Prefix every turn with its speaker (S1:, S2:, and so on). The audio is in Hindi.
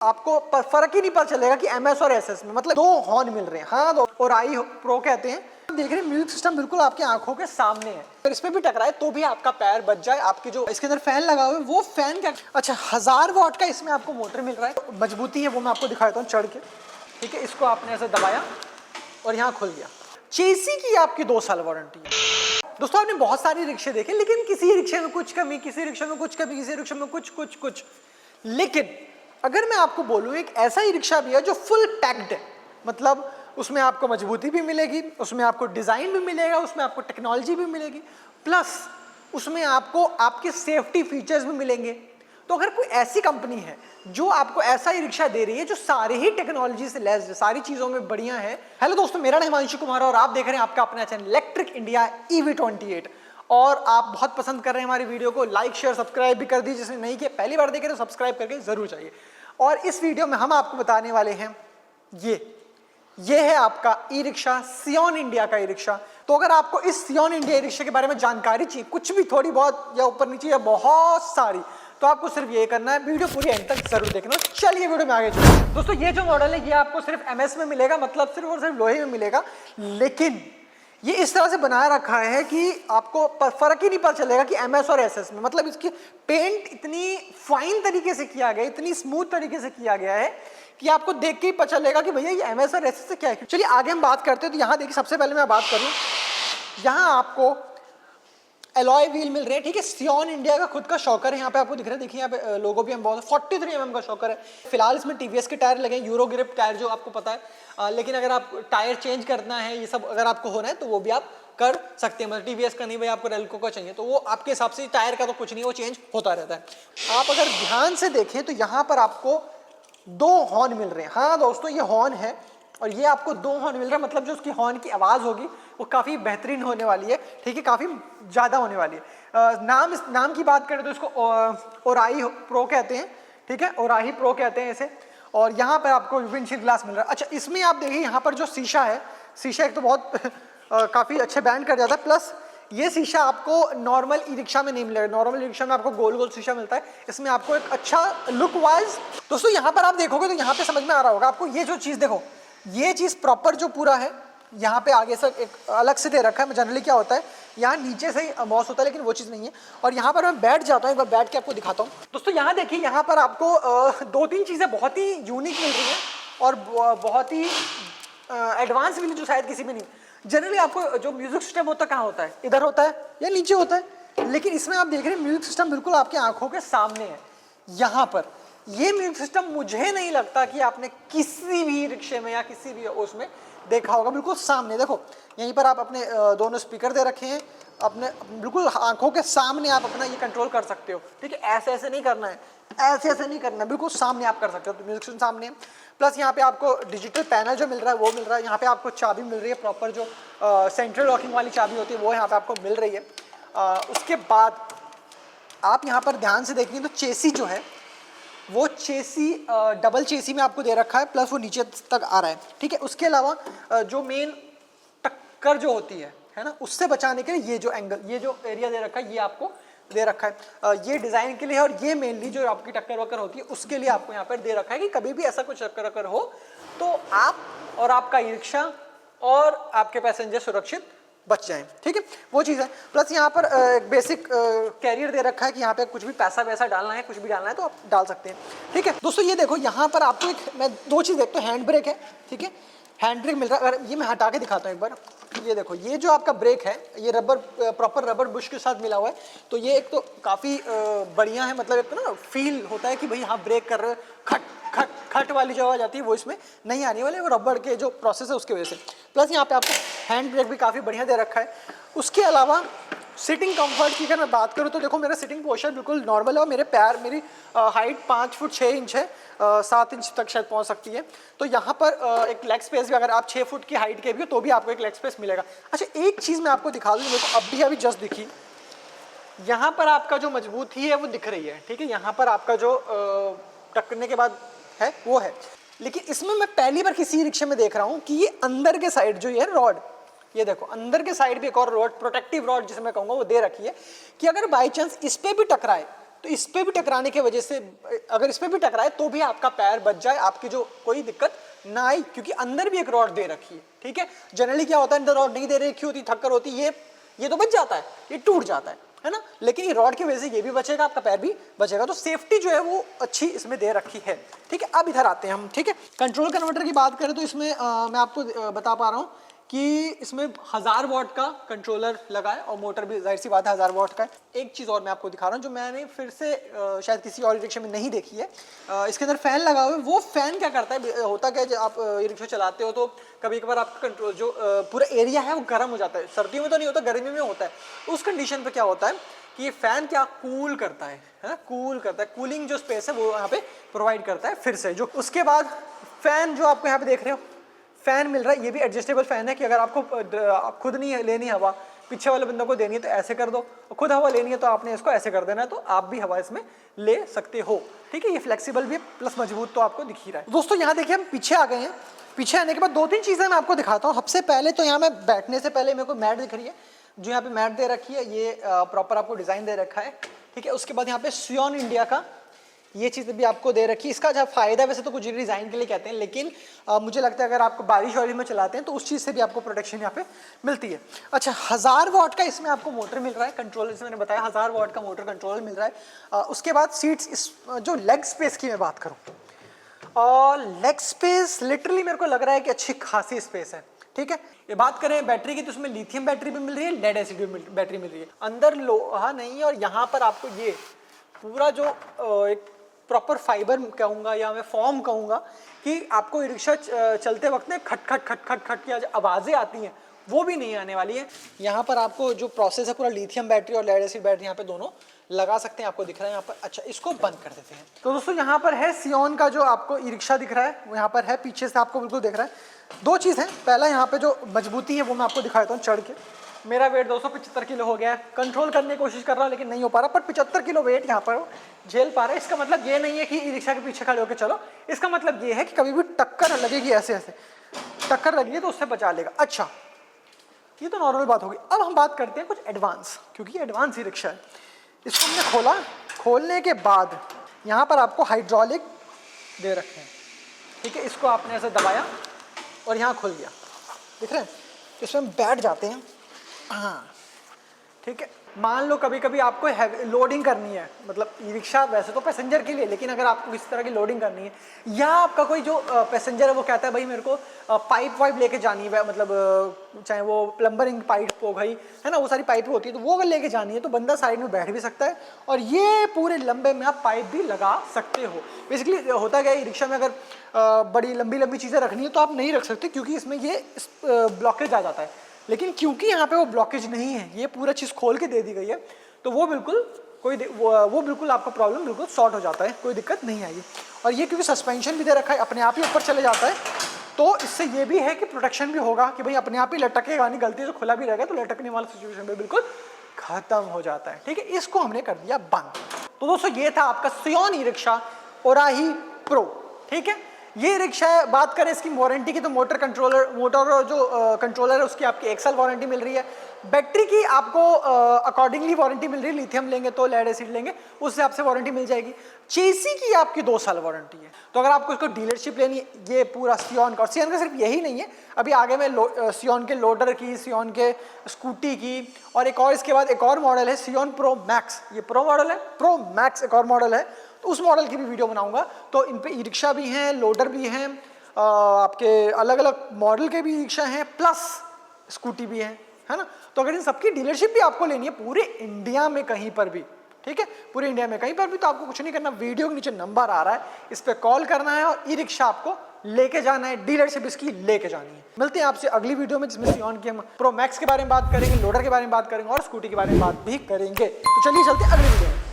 S1: आपको फर्क ही नहीं पता चलेगा कि एमएस और एसएस में मतलब दो हॉर्न मिल रहे हैं। हाँ, दो और आई प्रो कहते हैं। देख रहे हैं म्यूजिक सिस्टम बिल्कुल आपकी आंखों के सामने है। अगर इसमें भी टकराए तो भी आपका पैर बच जाए। आपकी जो इसके अंदर फैन लगा हुआ है वो फैन क्या, अच्छा 1000 वॉट का इसमें आपको मोटर मिल रहा है। मजबूती है वो मैं आपको दिखा देता हूँ चढ़ के। ठीक है, इसको आपने ऐसे दबाया और यहाँ खुल गया। चेसी की आपकी 2 साल वारंटी है। दोस्तों आपने बहुत सारी रिक्शे देखे, लेकिन किसी रिक्शे में कुछ कमी, किसी रिक्शे में कुछ कमी, किसी रिक्शे में कुछ। लेकिन अगर मैं आपको बोलूं एक ऐसा ही रिक्शा भी है जो फुल पैक्ड है, मतलब उसमें आपको मजबूती भी मिलेगी, उसमें आपको डिजाइन भी मिलेगा, उसमें आपको टेक्नोलॉजी भी मिलेगी, प्लस उसमें आपको आपके सेफ्टी फीचर्स भी मिलेंगे। तो अगर कोई ऐसी कंपनी है जो आपको ऐसा ही रिक्शा दे रही है जो सारे ही टेक्नोलॉजी से लैस है, सारी चीजों में बढ़िया है। हेलो दोस्तों, मेरा नाम हिमांशु कुमार और आप देख रहे हैं आपका अपना चैनल इलेक्ट्रिक इंडिया EV28। और आप बहुत पसंद कर रहे हैं हमारी वीडियो को, लाइक शेयर सब्सक्राइब भी कर दीजिए जिसने नहीं किया, पहली बार देखे तो सब्सक्राइब करके जरूर चाहिए। और इस वीडियो में हम आपको बताने वाले हैं ये है आपका ई रिक्शा, सियोन इंडिया का ई रिक्शा। तो अगर आपको इस सियोन इंडिया ई रिक्शा के बारे में जानकारी चाहिए, कुछ भी थोड़ी बहुत या ऊपर नीचे या बहुत सारी, तो आपको सिर्फ ये करना है, वीडियो पूरी एंड तक जरूर देखना। चलिए वीडियो में आगे चलते हैं। दोस्तों ये जो मॉडल है ये आपको सिर्फ एमएस में मिलेगा, मतलब सिर्फ और सिर्फ लोहे में मिलेगा, लेकिन ये इस तरह से बनाया रखा है कि आपको फर्क ही नहीं पता चलेगा कि एमएस और एसएस में, मतलब इसकी पेंट इतनी फाइन तरीके से किया गया है, इतनी स्मूथ तरीके से किया गया है कि आपको देख के ही पता चलेगा कि भैया ये एमएस और एसएस से क्या है। चलिए आगे हम बात करते हैं। तो यहाँ देखिए, सबसे पहले मैं बात करूँ, यहाँ आपको एलॉय व्हील मिल रहे हैं। ठीक है, सियोन इंडिया का खुद का शॉकर है, यहाँ पे आपको दिख रहा है, देखिए यहाँ पे लोगो भी हम बहुत 43 mm का शॉकर है। फिलहाल इसमें टीवीएस के टायर लगे हैं, यूरो ग्रिप टायर जो आपको पता है, लेकिन अगर आप टायर चेंज करना है, ये सब अगर आपको होना है तो वो भी आप कर सकते हैं। मतलब टीवीएस का नहीं भाई आपको रेल्को का चाहिए तो वो आपके हिसाब से, टायर का तो कुछ नहीं, वो चेंज होता रहता है। आप अगर ध्यान से देखें तो यहाँ पर आपको 2 हॉर्न मिल रहे हैं। हाँ दोस्तों, ये हॉर्न है और ये आपको 2 हॉर्न मिल रहा है, मतलब जो उसकी हॉर्न की आवाज़ होगी वो काफ़ी बेहतरीन होने वाली है। ठीक है, काफ़ी ज़्यादा होने वाली है। नाम की बात करें तो इसको ओराई प्रो कहते हैं। ठीक है, ओराई प्रो कहते हैं इसे। और यहाँ पर आपको विंडशील्ड ग्लास मिल रहा है। अच्छा, इसमें आप देखिए यहाँ पर जो शीशा है, शीशा एक तो बहुत काफ़ी अच्छे बैंड कर जाता है, प्लस ये शीशा आपको नॉर्मल ई रिक्शा में नहीं मिलेगा। नॉर्मल ई रिक्शा में आपको गोल गोल शीशा मिलता है, इसमें आपको एक अच्छा लुक वाइज। दोस्तों यहाँ पर आप देखोगे तो यहाँ पे समझ में आ रहा होगा आपको, ये जो चीज़ देखो, ये चीज़ प्रॉपर जो पूरा है, यहाँ पे आगे से एक अलग से दे रखा है। जनरली क्या होता है, यहाँ नीचे से ही मॉस होता है, लेकिन वो चीज़ नहीं है। और यहाँ पर मैं बैठ जाता हूँ, एक बार बैठ के आपको दिखाता हूँ। दोस्तों यहाँ देखिए, यहाँ पर आपको 2-3 चीज़ें बहुत ही यूनिक मिल रही हैं और बहुत ही एडवांस मिली जो शायद किसी में नहीं। जनरली आपको जो म्यूजिक सिस्टम होता है कहाँ होता है, इधर होता है या नीचे होता है, लेकिन इसमें आप देख रहे हैं म्यूजिक सिस्टम बिल्कुल आपकी आंखों के सामने है। यहाँ पर ये म्यूजिक सिस्टम मुझे नहीं लगता कि आपने किसी भी रिक्शे में या किसी भी उसमें देखा होगा। बिल्कुल सामने देखो, यहीं पर आप अपने दोनों स्पीकर दे रखे हैं, अपने बिल्कुल आंखों के सामने आप अपना ये कंट्रोल कर सकते हो। ठीक है, ऐसे ऐसे नहीं करना है, ऐसे नहीं करना है, बिल्कुल सामने आप कर सकते हो। तो म्यूजिक सिस्टम सामने है, प्लस यहाँ पे आपको डिजिटल पैनल जो मिल रहा है वो मिल रहा है। यहाँ पे आपको चाबी मिल रही है, प्रॉपर जो सेंट्रल लॉकिंग वाली चाबी होती है वो यहाँ पे आपको मिल रही है। उसके बाद आप यहाँ पर ध्यान से देखेंगे तो चेसी जो है वो चेसी डबल चेसी में आपको दे रखा है, प्लस वो नीचे तक आ रहा है। ठीक है, उसके अलावा जो मेन टक्कर जो होती है ना, उससे बचाने के लिए ये जो एंगल, ये जो एरिया दे रखा है, ये आपको दे रखा है। ये डिज़ाइन के लिए है और ये मेनली जो आपकी टक्कर वक्कर होती है उसके लिए आपको यहाँ पर दे रखा है कि कभी भी ऐसा कुछ टक्कर वक्कर हो तो आप और आपका ई रिक्शा और आपके पैसेंजर सुरक्षित बच जाएं। ठीक है, वो चीज़ है। प्लस यहाँ पर एक बेसिक कैरियर दे रखा है कि यहाँ पे कुछ भी पैसा वैसा डालना है, कुछ भी डालना है तो आप डाल सकते हैं। ठीक है दोस्तों, ये देखो यहाँ पर आपको एक, मैं 2 चीज़ देखता हूँ, हैंड ब्रेक है। ठीक है, हैंड ब्रेक मिल रहा है। अगर ये मैं हटा के दिखाता हूँ एक बार, ये देखो, ये जो आपका ब्रेक है ये रबर, प्रॉपर रबर बुश के साथ मिला हुआ है। तो ये एक तो काफ़ी बढ़िया है, मतलब एक तो ना फील होता है कि भाई हाँ ब्रेक कर रहे, खट खट खट वाली जो आवाज़ आती है वो इसमें नहीं आने वाली, वो रबड़ के जो प्रोसेस है उसकी वजह से। प्लस यहाँ पे आपको हैंड ब्रेक भी काफ़ी बढ़िया दे रखा है। उसके अलावा सिटिंग कंफर्ट की अगर मैं बात करूँ तो देखो, मेरा सिटिंग पोस्चर बिल्कुल नॉर्मल है और मेरे पैर, मेरी हाइट 5 फुट 6 इंच है, 7 इंच तक शायद पहुँच सकती है। तो यहाँ पर एक लेग स्पेस भी, अगर आप 6 फुट की हाइट के भी हो तो भी आपको एक लेग स्पेस मिलेगा। अच्छा, एक चीज़ मैं आपको दिखा दूँ, मेरे को अभी जस्ट दिखी, यहाँ पर आपका जो मजबूती है वो दिख रही है। ठीक है, यहाँ पर आपका जो टकरने के बाद है वो है, लेकिन इसमें मैं पहली बार किसी रिक्शे में देख रहा हूँ कि ये अंदर के साइड जो ये रॉड, ये देखो अंदर के साइड भी एक और रॉड, प्रोटेक्टिव रॉड जिसे मैं कहूँगा, वो दे रखी है कि अगर बाई चांस इस पे भी टकराए तो इस पे भी टकराने की वजह से, अगर इस पे भी टकराए तो भी आपका पैर बच जाए, आपकी जो कोई दिक्कत ना आई, क्योंकि अंदर भी एक रॉड दे रखी है, ठीक है। जनरली क्या होता है, अंदर रॉड नहीं दे रखी होती, थक्कर होती है, ये तो बच जाता है, ये टूट जाता है ना, लेकिन ये रॉड की वजह से ये भी बचेगा, आपका पैर भी बचेगा। तो सेफ्टी जो है वो अच्छी इसमें दे रखी है, ठीक है। अब इधर आते हैं हम, ठीक है। कंट्रोल कन्वर्टर की बात करें तो इसमें मैं आपको बता पा रहा हूँ कि इसमें 1000 वॉट का कंट्रोलर लगा है और मोटर भी जाहिर सी बात है 1000 वॉट का है। एक चीज़ और मैं आपको दिखा रहा हूँ जो मैंने फिर से शायद किसी और रिक्शा में नहीं देखी है। इसके अंदर फ़ैन लगा हुआ है। वो फ़ैन क्या करता है, होता क्या है, जब आप रिक्शा चलाते हो तो कभी कभार आपका कंट्रोल जो पूरा एरिया है वो गर्म हो जाता है। सर्दियों में तो नहीं होता, गर्मी में होता है। उस कंडीशन पर क्या होता है कि ये फ़ैन क्या कूल करता है, कूल करता है, कूलिंग जो स्पेस है वो यहाँ पे प्रोवाइड करता है फिर से। जो उसके बाद फ़ैन जो आपको यहाँ पे देख रहे हो फैन मिल रहा है, ये भी एडजस्टेबल फैन है कि अगर आपको खुद नहीं लेनी हवा, पीछे वाले बंदों को देनी है तो ऐसे कर दो, खुद हवा लेनी है तो आपने इसको ऐसे कर देना है, तो आप भी हवा इसमें ले सकते हो, ठीक है। ये फ्लेक्सिबल भी है प्लस मजबूत तो आपको दिख ही रहा है। दोस्तों यहाँ देखिए हम पीछे आ गए हैं। पीछे आने के बाद 2-3 चीज़ें मैं आपको दिखाता हूँ। सबसे पहले तो यहाँ मैं बैठने से पहले मेरे को मैट दिख रही है, जो यहाँ पे मैट दे रखी है, ये प्रॉपर आपको डिज़ाइन दे रखा है, ठीक है। उसके बाद यहाँ पे सियोन इंडिया का ये चीज़ भी आपको दे रखी है। इसका जब फ़ायदा वैसे तो कुछ डिज़ाइन के लिए कहते हैं, लेकिन मुझे लगता है अगर आपको बारिश वारिश में चलाते हैं तो उस चीज़ से भी आपको प्रोटेक्शन यहाँ पे मिलती है। अच्छा, 1000 वॉट का इसमें आपको मोटर मिल रहा है, कंट्रोलर से मैंने बताया 1000 वॉट का मोटर कंट्रोलर मिल रहा है। उसके बाद सीट्स, इस जो लेग स्पेस की मैं बात करूँ, और लेग स्पेस लिटरली मेरे को लग रहा है कि अच्छी खासी स्पेस है, ठीक है। ये बात करें बैटरी की तो उसमें लिथियम बैटरी भी मिल रही है, लेड एसिड बैटरी मिल रही है, अंदर लोहा नहीं है। और यहाँ पर आपको ये पूरा जो एक प्रॉपर फाइबर कहूँगा या मैं फॉर्म कहूँगा कि आपको रिक्शा चलते वक्त में खट खट खट खट खट की आवाज़ें आती हैं, वो भी नहीं आने वाली है। यहाँ पर आपको जो प्रोसेस है पूरा लिथियम बैटरी और लेड एसिड बैटरी यहाँ पे दोनों लगा सकते हैं, आपको दिख रहा है यहाँ पर। अच्छा, इसको बंद कर देते हैं। तो दोस्तों यहाँ पर है सियोन का जो आपको ई रिक्शा दिख रहा है, वो यहाँ पर है, पीछे से आपको बिल्कुल दिख रहा है। 2 चीज़ है, पहला यहाँ पे जो मजबूती है वो मैं आपको दिखा देता हूँ चढ़ के। मेरा वेट 275 किलो हो गया है, कंट्रोल करने की कोशिश कर रहा हूँ लेकिन नहीं हो पा रहा, पर 75 किलो वेट यहाँ पर झेल पा रहा है। इसका मतलब ये नहीं है कि ई रिक्शा के पीछे खड़े होकर चलो, इसका मतलब ये है कि कभी भी टक्कर लगेगी, ऐसे ऐसे टक्कर लगी तो उससे बचा लेगा। अच्छा, ये तो नॉर्मल बात होगी। अब हम बात करते हैं कुछ एडवांस, क्योंकि ये एडवांस ई रिक्शा है। इसको हमने खोला, खोलने के बाद यहाँ पर आपको हाइड्रोलिक दे रखे हैं, ठीक है। इसको आपने ऐसे दबाया और यहाँ खुल गया, दिख रहे हैं। इसमें हम बैठ जाते हैं, हाँ ठीक है। मान लो कभी कभी आपको लोडिंग करनी है, मतलब ई रिक्शा वैसे तो पैसेंजर के लिए, लेकिन अगर आपको किसी तरह की लोडिंग करनी है, या आपका कोई जो पैसेंजर है वो कहता है भाई मेरे को पाइप वाइप लेके जानी है, मतलब चाहे वो प्लम्बरिंग पाइप हो गई है ना, वो सारी पाइप होती है, तो वो अगर लेके जानी है तो बंदा साइड में बैठ भी सकता है और ये पूरे लंबे में आप पाइप भी लगा सकते हो। बेसिकली होता क्या है, ई रिक्शा में अगर बड़ी लंबी लंबी चीज़ें रखनी है तो आप नहीं रख सकते, क्योंकि इसमें ये ब्लॉकेज आ जाता है। लेकिन क्योंकि यहाँ पे वो ब्लॉकेज नहीं है, ये पूरा चीज़ खोल के दे दी गई है, तो वो बिल्कुल वो बिल्कुल आपका प्रॉब्लम बिल्कुल सॉर्ट हो जाता है, कोई दिक्कत नहीं आएगी। और ये क्योंकि सस्पेंशन भी दे रखा है, अपने आप ही ऊपर चले जाता है, तो इससे ये भी है कि प्रोटेक्शन भी होगा कि भाई अपने आप ही लटकेगा नहीं, गलती से खुला भी रहेगा तो लटकने वाला सिचुएशन भी बिल्कुल खत्म हो जाता है, ठीक है। इसको हमने कर दिया बंद। तो दोस्तों ये था आपका सियोन ई रिक्शा ओराही प्रो, ठीक है। ये रिक्शा है। बात करें इसकी वारंटी की तो मोटर जो कंट्रोलर है उसकी आपकी 1 साल वारंटी मिल रही है। बैटरी की आपको अकॉर्डिंगली वारंटी मिल रही है, लिथियम लेंगे तो लेड एसिड लेंगे उससे आपसे वारंटी मिल जाएगी। चेसी की आपकी 2 साल वारंटी है। तो अगर आपको इसको डीलरशिप लेनी है, ये पूरा सियोन का, और सियोन का सिर्फ यही नहीं है, अभी आगे में सियोन के लोडर की, सियोन के स्कूटी की, और एक और इसके बाद एक और मॉडल है सियोन प्रो मैक्स, ये प्रो मॉडल है, प्रो मैक्स एक और मॉडल है, तो उस मॉडल की भी वीडियो बनाऊंगा। तो इन पे ई रिक्शा भी हैं, लोडर भी हैं, आपके अलग अलग मॉडल के भी ई रिक्शा हैं, प्लस स्कूटी भी है ना। तो अगर इन सबकी डीलरशिप भी आपको लेनी है पूरे इंडिया में कहीं पर भी, ठीक है, पूरे इंडिया में कहीं पर भी, तो आपको कुछ नहीं करना, वीडियो के नीचे नंबर आ रहा है, इस पर कॉल करना है और ई रिक्शा आपको लेके जाना है, डीलरशिप इसकी लेके जानी है। मिलते हैं आपसे अगली वीडियो में, जिसमें सियोन की हम प्रो मैक्स के बारे में बात करेंगे, लोडर के बारे में बात करेंगे और स्कूटी के बारे में बात भी करेंगे। तो चलिए चलते हैं अगली वीडियो।